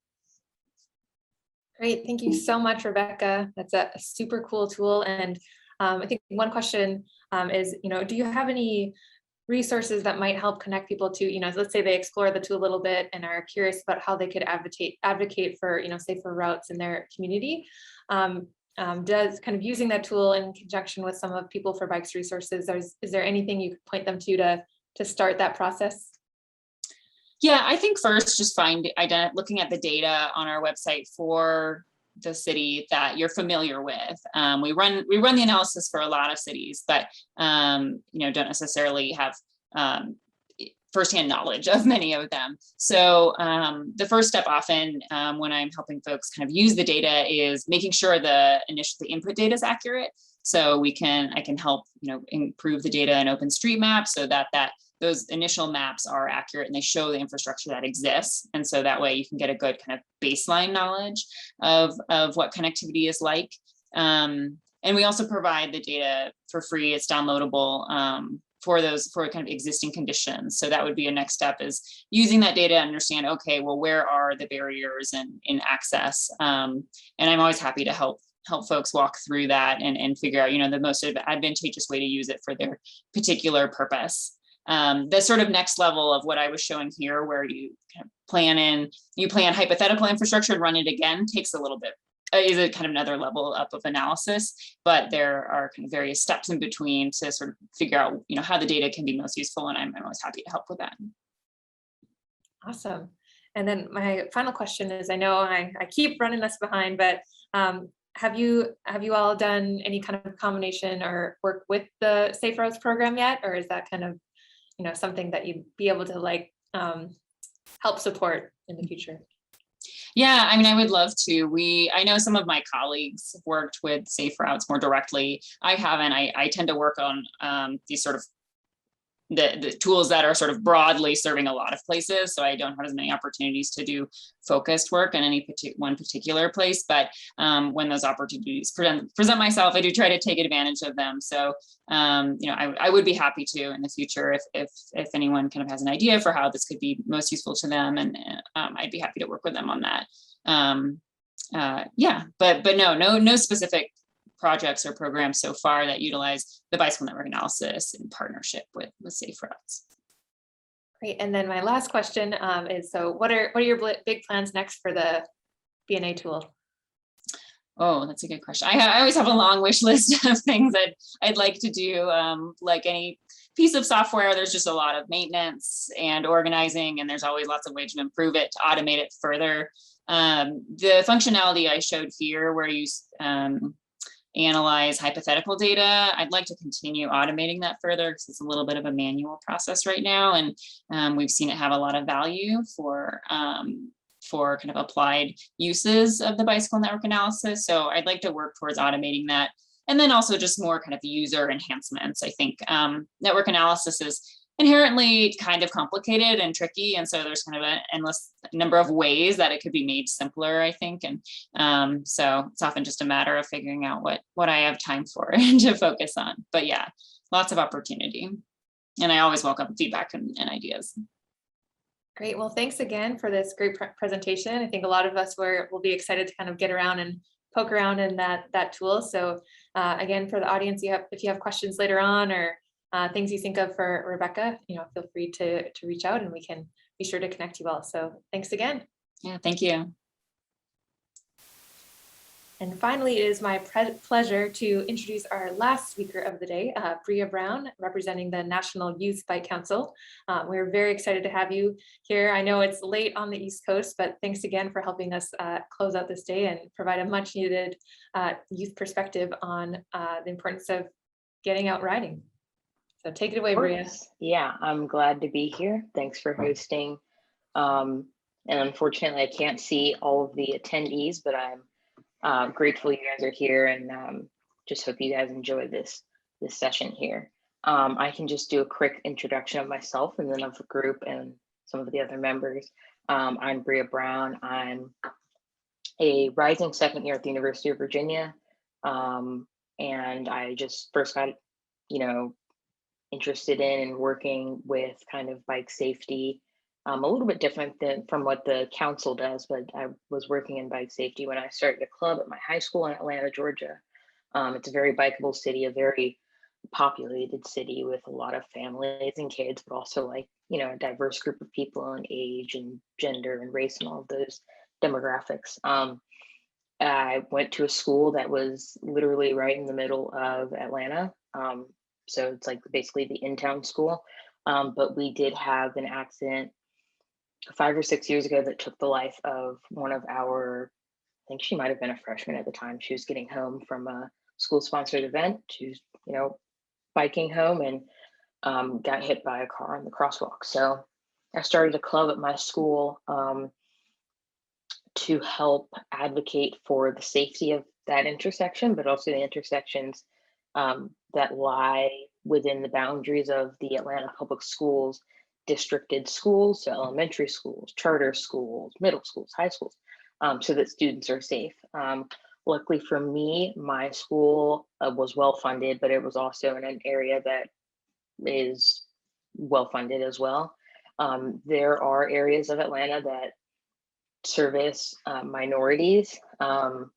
Great, thank you so much, Rebecca. That's a super cool tool. And I think one question is, do you have any resources that might help connect people to, let's say they explore the tool a little bit and are curious about how they could advocate for, safer routes in their community? Does kind of using that tool in conjunction with some of People for Bikes resources, is there anything you could point them to start that process? Yeah, I think first just looking at the data on our website for the city that you're familiar with. We run the analysis for a lot of cities, but don't necessarily have firsthand knowledge of many of them. So the first step often when I'm helping folks kind of use the data is making sure the input data is accurate. So I can help improve the data in OpenStreetMap so that those initial maps are accurate and they show the infrastructure that exists. And so that way you can get a good kind of baseline knowledge of what connectivity is like. And we also provide the data for free. It's downloadable for kind of existing conditions. So that would be a next step, is using that data to understand, okay, well, where are the barriers in access? And I'm always happy to help folks walk through that and figure out, the most advantageous way to use it for their particular purpose. The sort of next level of what I was showing here, where you kind of plan hypothetical infrastructure and run it again, takes a little bit, is a kind of another level up of analysis, but there are kind of various steps in between to sort of figure out, how the data can be most useful. And I'm always happy to help with that. Awesome. And then my final question is, I know I keep running us behind, but have you all done any kind of combination or work with the Safe Routes program yet? Or is that kind of, something that you'd be able to help support in the future? Yeah, I mean, I would love to. I know some of my colleagues have worked with Safe Routes more directly. I haven't. I tend to work on these sort of the tools that are sort of broadly serving a lot of places. So I don't have as many opportunities to do focused work in any one particular place. But when those opportunities present myself, I do try to take advantage of them. So I would be happy to in the future if anyone kind of has an idea for how this could be most useful to them, and I'd be happy to work with them on that. But no specific projects or programs so far that utilize the bicycle network analysis in partnership with Safe Routes. Great. And then my last question is, so what are your big plans next for the BNA tool? Oh, that's a good question. I always have a long wish list of things that I'd like to do. Like any piece of software, there's just a lot of maintenance and organizing, and there's always lots of ways to improve it, to automate it further. The functionality I showed here, where you analyze hypothetical data, I'd like to continue automating that further, because it's a little bit of a manual process right now, and we've seen it have a lot of value for kind of applied uses of the bicycle network analysis. So I'd like to work towards automating that, and then also just more kind of user enhancements. I think network analysis is inherently kind of complicated and tricky, and so there's kind of an endless number of ways that it could be made simpler, I think. And so it's often just a matter of figuring out what I have time for to focus on. But yeah, lots of opportunity, and I always welcome feedback and ideas. Great. Well, thanks again for this great presentation. I think a lot of us will be excited to kind of get around and poke around in that tool. So again, for the audience, if you have questions later on, or things you think of for Rebecca, feel free to reach out, and we can be sure to connect you all. So thanks again. Yeah, thank you. And finally, it is my pleasure to introduce our last speaker of the day, Bria Brown, representing the National Youth Bike Council. We're very excited to have you here. I know it's late on the East Coast, but thanks again for helping us close out this day and provide a much needed youth perspective on the importance of getting out riding. So take it away, Bria. Yeah, I'm glad to be here. Thanks for hosting. And unfortunately, I can't see all of the attendees, but I'm grateful you guys are here, and just hope you guys enjoy this session here. I can just do a quick introduction of myself and then of the group and some of the other members. I'm Bria Brown. I'm a rising second year at the University of Virginia. And I just first got, interested in and working with kind of bike safety, a little bit different from what the council does, but I was working in bike safety when I started a club at my high school in Atlanta, Georgia. It's a very bikeable city, a very populated city with a lot of families and kids, but also a diverse group of people in age and gender and race and all of those demographics. I went to a school that was literally right in the middle of Atlanta. So it's basically the in-town school, but we did have an accident 5 or 6 years ago that took the life of one of our, I think she might have been a freshman at the time. She was getting home from a school-sponsored event. She was, biking home and got hit by a car on the crosswalk. So I started a club at my school to help advocate for the safety of that intersection, but also the intersections that lie within the boundaries of the Atlanta Public Schools, districted schools, so elementary schools, charter schools, middle schools, high schools, so that students are safe. Luckily for me, my school was well funded, but it was also in an area that is well funded as well. There are areas of Atlanta that service minorities and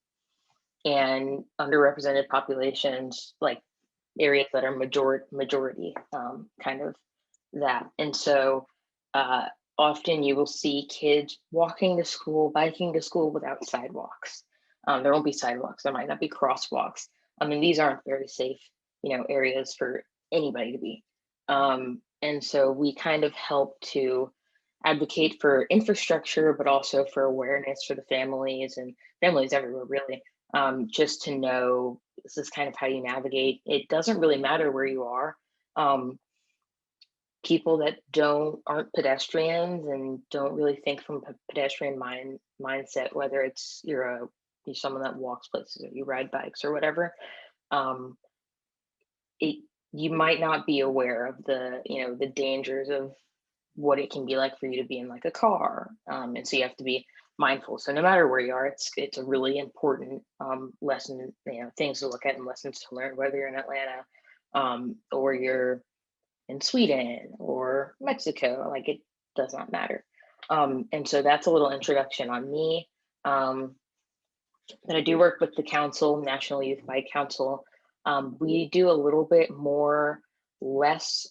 underrepresented populations, like areas that are majority kind of that. And so often you will see kids walking to school, biking to school without sidewalks. There won't be sidewalks. There might not be crosswalks. I mean, these aren't very safe, areas for anybody to be. And so we kind of help to advocate for infrastructure, but also for awareness for the families and families everywhere, really, just to know this is kind of how you navigate. It doesn't really matter where you are. People that aren't pedestrians and don't really think from a pedestrian mindset, whether it's you're someone that walks places or you ride bikes or whatever, you might not be aware of the dangers of what it can be like for you to be in like a car, and so you have to be mindful. So no matter where you are, it's a really important lesson, things to look at and lessons to learn, whether you're in Atlanta or you're in Sweden or Mexico. Like, it does not matter. And so that's a little introduction on me. But I do work with the council, National Youth Bike Council. We do a little bit less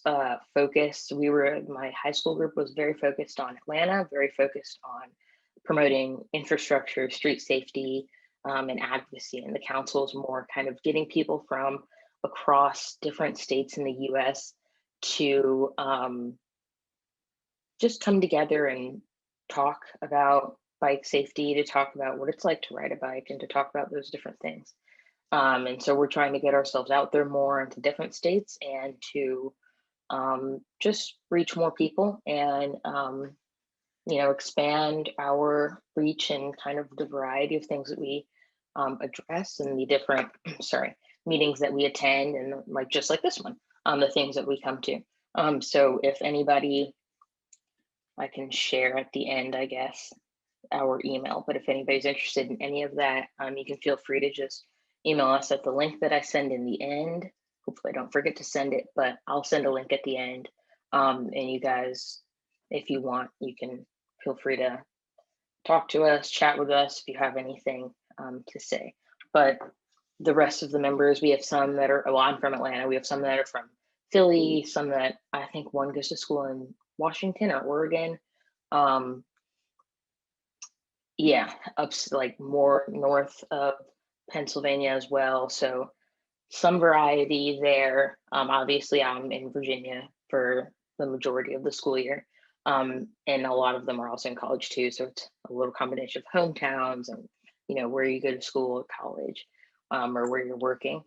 focused. My high school group was very focused on Atlanta, very focused on promoting infrastructure, street safety, and advocacy. And the council is more kind of getting people from across different states in the US to just come together and talk about bike safety, to talk about what it's like to ride a bike, and to talk about those different things. And so we're trying to get ourselves out there more into different states and to just reach more people and, expand our reach and kind of the variety of things that we address and the different, meetings that we attend, and just like this one, the things that we come to. So if anybody, I can share at the end, I guess, our email, but if anybody's interested in any of that, you can feel free to just email us at the link that I send in the end. Hopefully I don't forget to send it, but I'll send a link at the end. And you guys, if you want, you can feel free to talk to us, chat with us if you have anything to say. But the rest of the members, we have some that are, I'm from Atlanta. We have some that are from Philly, some that I think one goes to school in Washington or Oregon. Up more north of Pennsylvania as well. So some variety there. Obviously, I'm in Virginia for the majority of the school year. And a lot of them are also in college too. So it's a little combination of hometowns and, where you go to school or college, or where you're working.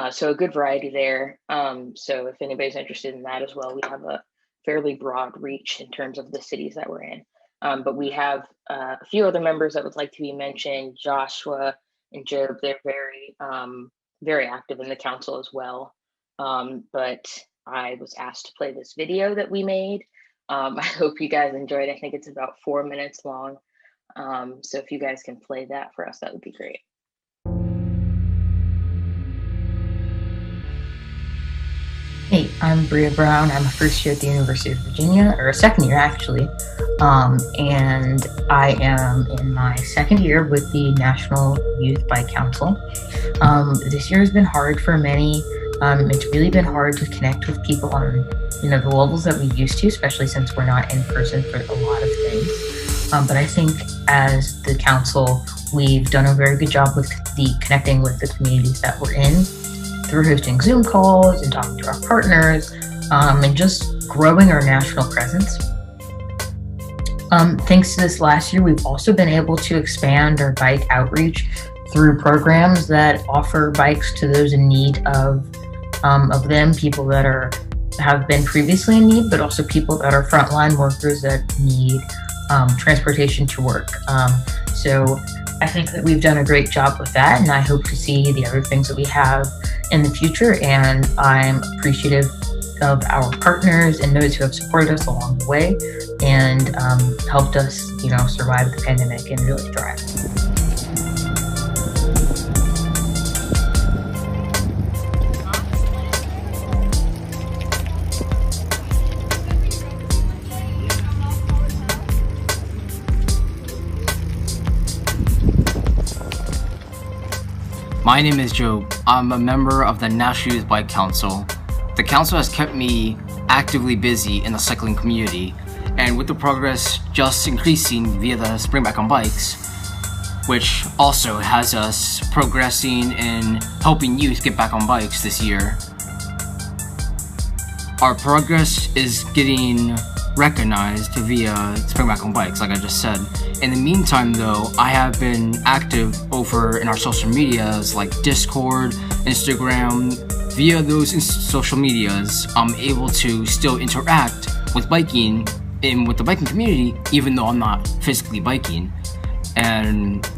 So a good variety there. So if anybody's interested in that as well, we have a fairly broad reach in terms of the cities that we're in. But we have a few other members that would like to be mentioned. Joshua and Job, they're very, very active in the council as well. But I was asked to play this video that we made. I hope you guys enjoyed it. I think it's about 4 minutes long. So if you guys can play that for us, that would be great. Hey, I'm Bria Brown. I'm a first year at the University of Virginia, or a second year actually. And I am in my second year with the National Youth Bike Council. This year has been hard for many. It's really been hard to connect with people on, the levels that we used to, especially since we're not in person for a lot of things. But I think as the council, we've done a very good job with connecting with the communities that we're in, through hosting Zoom calls and talking to our partners, and just growing our national presence. Thanks to this last year, we've also been able to expand our bike outreach through programs that offer bikes to those in need of them, people that have been previously in need, but also people that are frontline workers that need transportation to work. So I think that we've done a great job with that, and I hope to see the other things that we have in the future. And I'm appreciative of our partners and those who have supported us along the way and helped us, survive the pandemic and really thrive. My name is Job. I'm a member of the National Youth Bike Council. The council has kept me actively busy in the cycling community, and with the progress just increasing via the Spring Back on Bikes, which also has us progressing in helping youth get back on bikes this year. Our progress is getting recognized via Spring Back on Bikes, like I just said. In the meantime though, I have been active over in our social medias like Discord, Instagram. Via those social medias, I'm able to still interact with biking and with the biking community, even though I'm not physically biking. And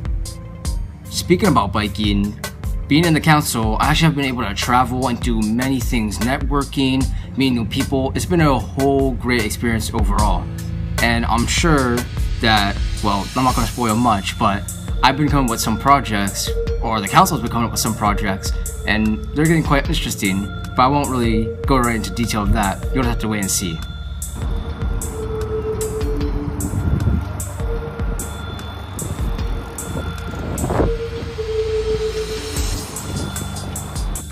speaking about biking, being in the council, I actually have been able to travel and do many things, networking, meeting new people. It's been a whole great experience overall. And I'm sure that, well, I'm not going to spoil much, but I've been coming up with some projects, or the council's been coming up with some projects, and they're getting quite interesting, but I won't really go right into detail of that. You'll have to wait and see.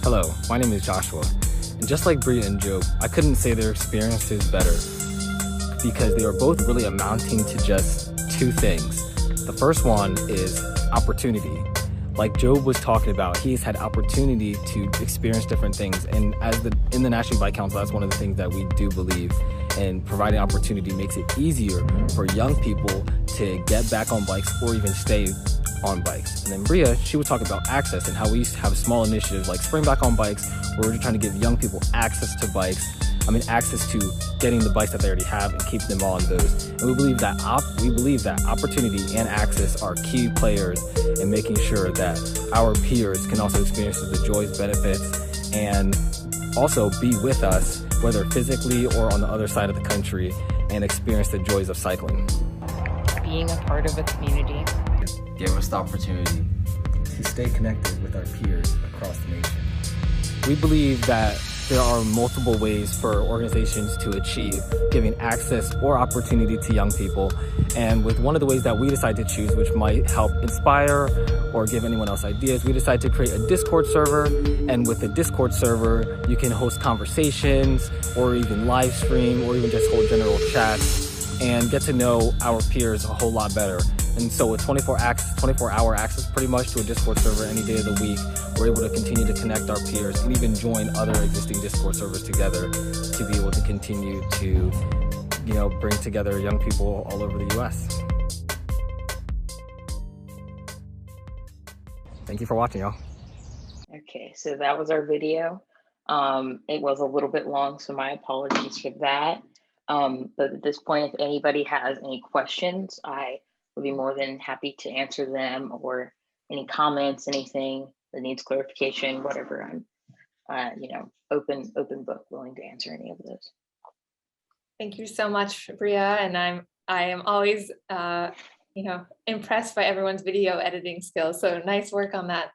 Hello, my name is Joshua, and just like Bria and Job, I couldn't say their experiences better because they are both really amounting to just two things. The first one is opportunity. Like Job was talking about, he's had opportunity to experience different things, and in the National Bike Council, that's one of the things that we do believe, and providing opportunity makes it easier for young people to get back on bikes or even stay on bikes. And then Bria, she would talk about access and how we have small initiatives like Spring Back on Bikes, where we're trying to give young people access to bikes. Access to getting the bikes that they already have and keep them on those. And we believe that opportunity and access are key players in making sure that our peers can also experience the joys, benefits, and also be with us, whether physically or on the other side of the country, and experience the joys of cycling. Being a part of a community. Give us the opportunity To stay connected with our peers across the nation. We believe that there are multiple ways for organizations to achieve giving access or opportunity to young people. And with one of the ways that we decided to choose, which might help inspire or give anyone else ideas, we decided to create a Discord server. And with the Discord server, you can host conversations or even live stream or even just hold general chats and get to know our peers a whole lot better. And so with 24-hour access pretty much to a Discord server any day of the week, we're able to continue to connect our peers and even join other existing Discord servers together to be able to continue to, bring together young people all over the US. Thank you for watching, y'all. Okay, so that was our video. It was a little bit long, so my apologies for that. But at this point, if anybody has any questions, I would be more than happy to answer them, or any comments, anything that needs clarification, whatever. I'm, open book, willing to answer any of those. Thank you so much, Bria. And I am always, impressed by everyone's video editing skills. So nice work on that.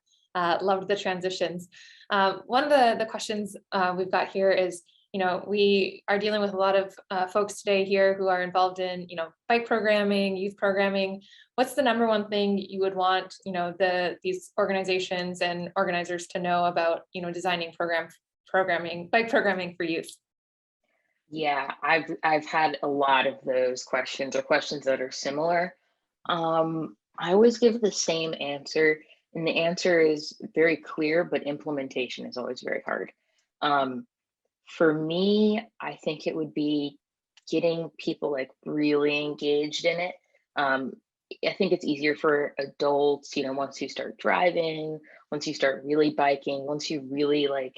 Loved the transitions. One of the questions we've got here is, we are dealing with a lot of folks today here who are involved in, bike programming, youth programming. What's the number one thing you would want, these organizations and organizers to know about, designing bike programming for youth? Yeah, I've had a lot of those questions, or questions that are similar. I always give the same answer, and the answer is very clear, but implementation is always very hard. For me, I think it would be getting people like really engaged in it. I think it's easier for adults, once you start driving, once you start really biking, once you really like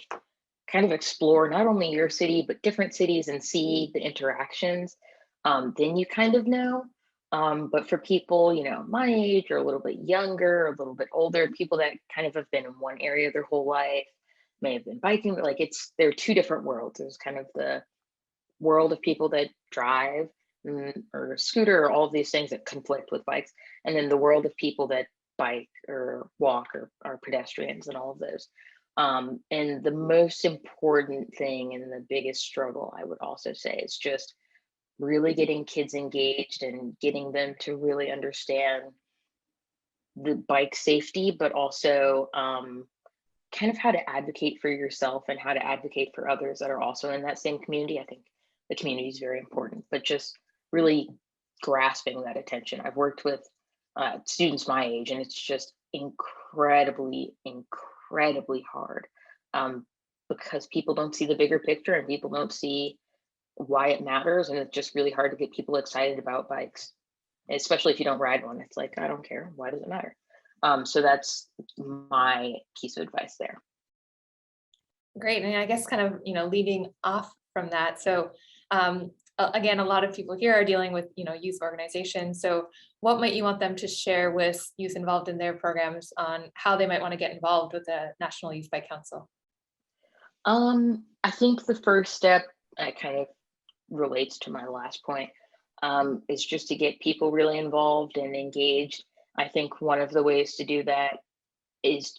kind of explore not only your city, but different cities and see the interactions, then you kind of know. But for people, my age or a little bit younger, a little bit older, people that kind of have been in one area their whole life, may have been biking, but like they're two different worlds. There's kind of the world of people that drive or scooter or all of these things that conflict with bikes, and then the world of people that bike or walk or are pedestrians and all of those. And the most important thing and the biggest struggle, I would also say, is just really getting kids engaged and getting them to really understand the bike safety, but also kind of how to advocate for yourself and how to advocate for others that are also in that same community. I think the community is very important, but just really grasping that attention. I've worked with students my age, and it's just incredibly hard, because people don't see the bigger picture and people don't see why it matters. And it's just really hard to get people excited about bikes, especially if you don't ride one. It's like, I don't care. Why does it matter? So that's my piece of advice there. Great. And I guess kind of, leading off from that. So again, a lot of people here are dealing with, youth organizations. So what might you want them to share with youth involved in their programs on how they might want to get involved with the National Youth Bike Council? I think the first step, kind of relates to my last point, is just to get people really involved and engaged. I think one of the ways to do that is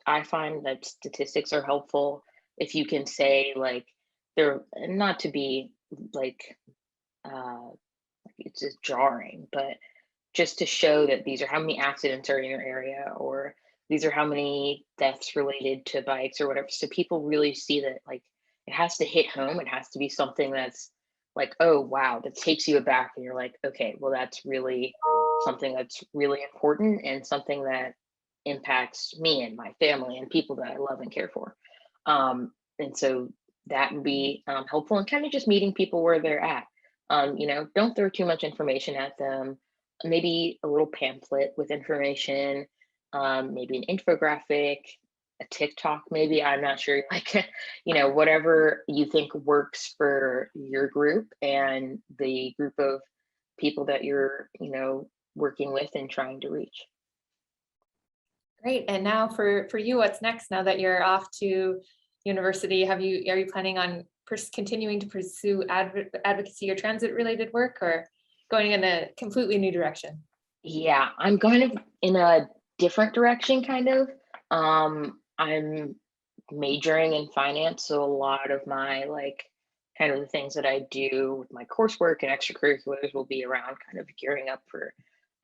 I find that statistics are helpful. If you can say like, they're not to be like, it's just jarring, but just to show that these are how many accidents are in your area, or these are how many deaths related to bikes or whatever. So people really see that, like, it has to hit home. It has to be something that's like, oh, wow, that takes you aback. And you're like, okay, well, that's really something that's really important and something that impacts me and my family and people that I love and care for. And so that would be helpful, and kind of just meeting people where they're at. Don't throw too much information at them. Maybe a little pamphlet with information, maybe an infographic, a TikTok, maybe, I'm not sure, like, whatever you think works for your group and the group of people that you're, working with and trying to reach. Great. And now for you, what's next now that you're off to university? Are you planning on continuing to pursue advocacy or transit related work, or going in a completely new direction? Yeah, I'm kind of in a different direction, kind of. I'm majoring in finance, so a lot of my kind of the things that I do with my coursework and extracurriculars will be around kind of gearing up for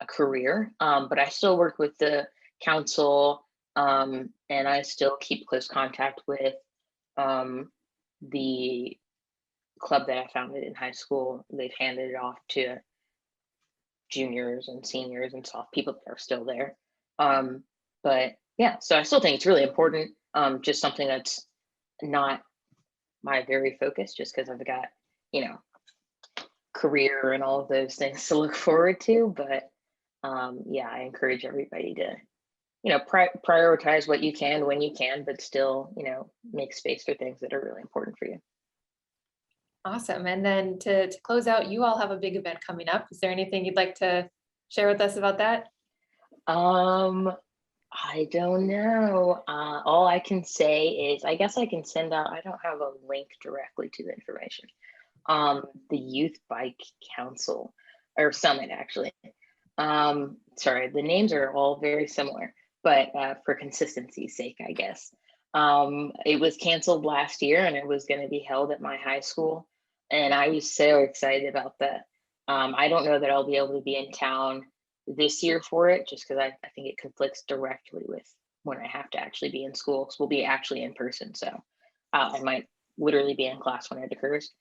a career. But I still work with the council, and I still keep close contact with the club that I founded in high school. They've handed it off to juniors and seniors and soft people that are still there. But yeah, so I still think it's really important. Just something that's not my very focus, just because I've got, career and all of those things to look forward to. But yeah, I encourage everybody to, prioritize what you can when you can, but still, make space for things that are really important for you. Awesome. And then to close out, you all have a big event coming up. Is there anything you'd like to share with us about that? I don't know. All I can say is, I guess I can send out, I don't have a link directly to the information. The Youth Bike Council, or Summit, actually. Sorry, the names are all very similar, but for consistency's sake, I guess. It was canceled last year, and it was going to be held at my high school, and I was so excited about that. I don't know that I'll be able to be in town this year for it, just because I think it conflicts directly with when I have to actually be in school, because we'll be actually in person. So I might literally be in class when it occurs.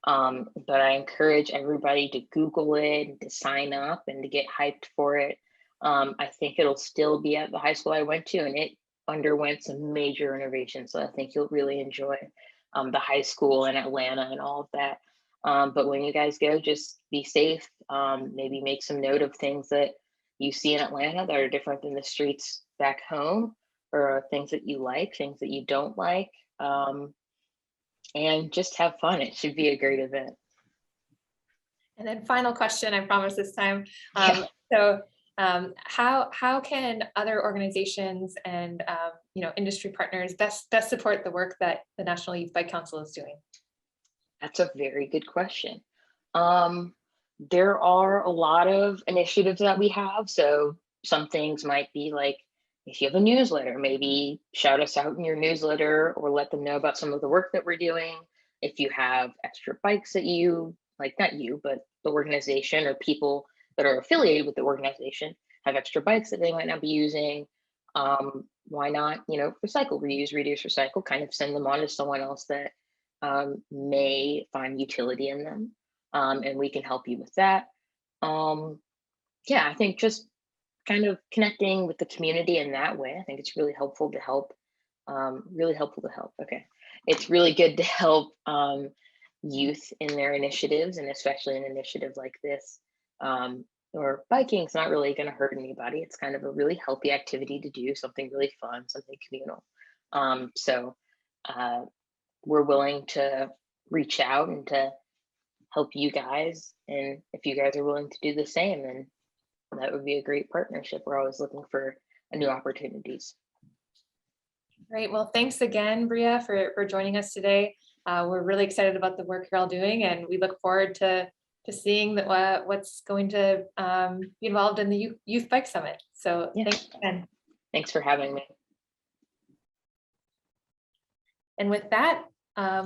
But I encourage everybody to Google it and to sign up and to get hyped for it. I think it'll still be at the high school I went to, and it underwent some major renovations. So I think you'll really enjoy the high school in Atlanta and all of that. But when you guys go, just be safe. Maybe make some note of things that you see in Atlanta that are different than the streets back home, or things that you like, things that you don't like, and just have fun. It should be a great event. And then final question, I promise this time. Yeah. So how can other organizations and industry partners best support the work that the National Youth Bike Council is doing? That's a very good question. There are a lot of initiatives that we have. So some things might be like, if you have a newsletter, maybe shout us out in your newsletter or let them know about some of the work that we're doing. If you have extra bikes that you, like not you, but the organization or people that are affiliated with the organization have extra bikes that they might not be using, why not, recycle, reuse, reduce, recycle, kind of send them on to someone else that may find utility in them, and we can help you with that. Yeah, I think just kind of connecting with the community in that way. I think it's really helpful to help. Okay, it's really good to help youth in their initiatives, and especially an initiative like this. Or biking's not really going to hurt anybody. It's kind of a really healthy activity to do, something really fun, something communal. So we're willing to reach out and to help you guys. And if you guys are willing to do the same, then that would be a great partnership. We're always looking for new opportunities. Great. Well, thanks again, Bria, for joining us today. We're really excited about the work you're all doing, and we look forward to seeing that what's going to be involved in the Youth Bike Summit. So Yeah. Thanks again. Thanks for having me. And with that,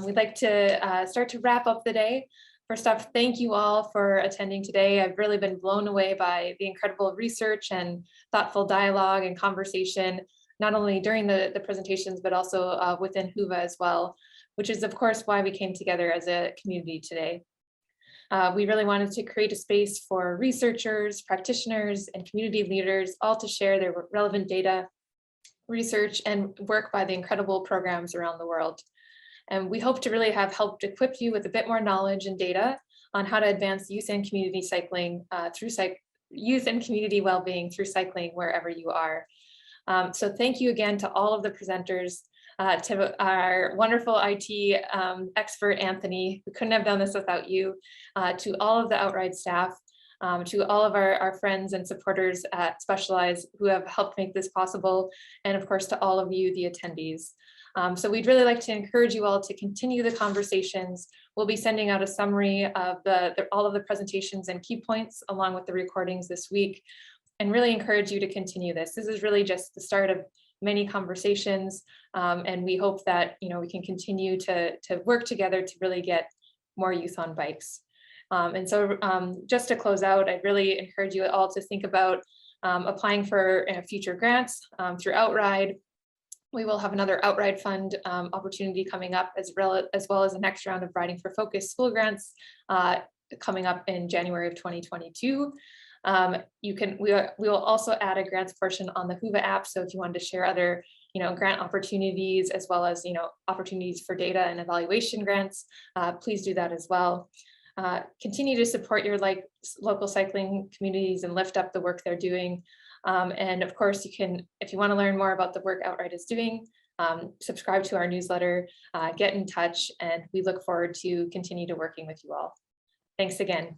we'd like to start to wrap up the day. First off, thank you all for attending today. I've really been blown away by the incredible research and thoughtful dialogue and conversation, not only during the presentations, but also within Whova as well, which is of course why we came together as a community today. We really wanted to create a space for researchers, practitioners, and community leaders all to share their relevant data, research, and work by the incredible programs around the world. And we hope to really have helped equip you with a bit more knowledge and data on how to advance youth and community cycling youth and community well-being through cycling wherever you are. So thank you again to all of the presenters, to our wonderful IT expert, Anthony, who couldn't have done this without you, to all of the Outride staff, to all of our friends and supporters at Specialized who have helped make this possible, and of course to all of you, the attendees. So we'd really like to encourage you all to continue the conversations. We'll be sending out a summary of all of the presentations and key points along with the recordings this week, and really encourage you to continue this. This is really just the start of many conversations, and we hope that we can continue to work together to really get more youth on bikes. And so just to close out, I'd really encourage you all to think about applying for future grants through Outride. We will have another Outride Fund opportunity coming up, as well as the next round of Riding for Focus school grants coming up in January of 2022. We will also add a grants portion on the Whova app. So if you wanted to share other grant opportunities, as well as opportunities for data and evaluation grants, please do that as well. Continue to support your local cycling communities and lift up the work they're doing. And of course, you can, if you want to learn more about the work Outride is doing, subscribe to our newsletter, get in touch, and we look forward to continue to working with you all. Thanks again.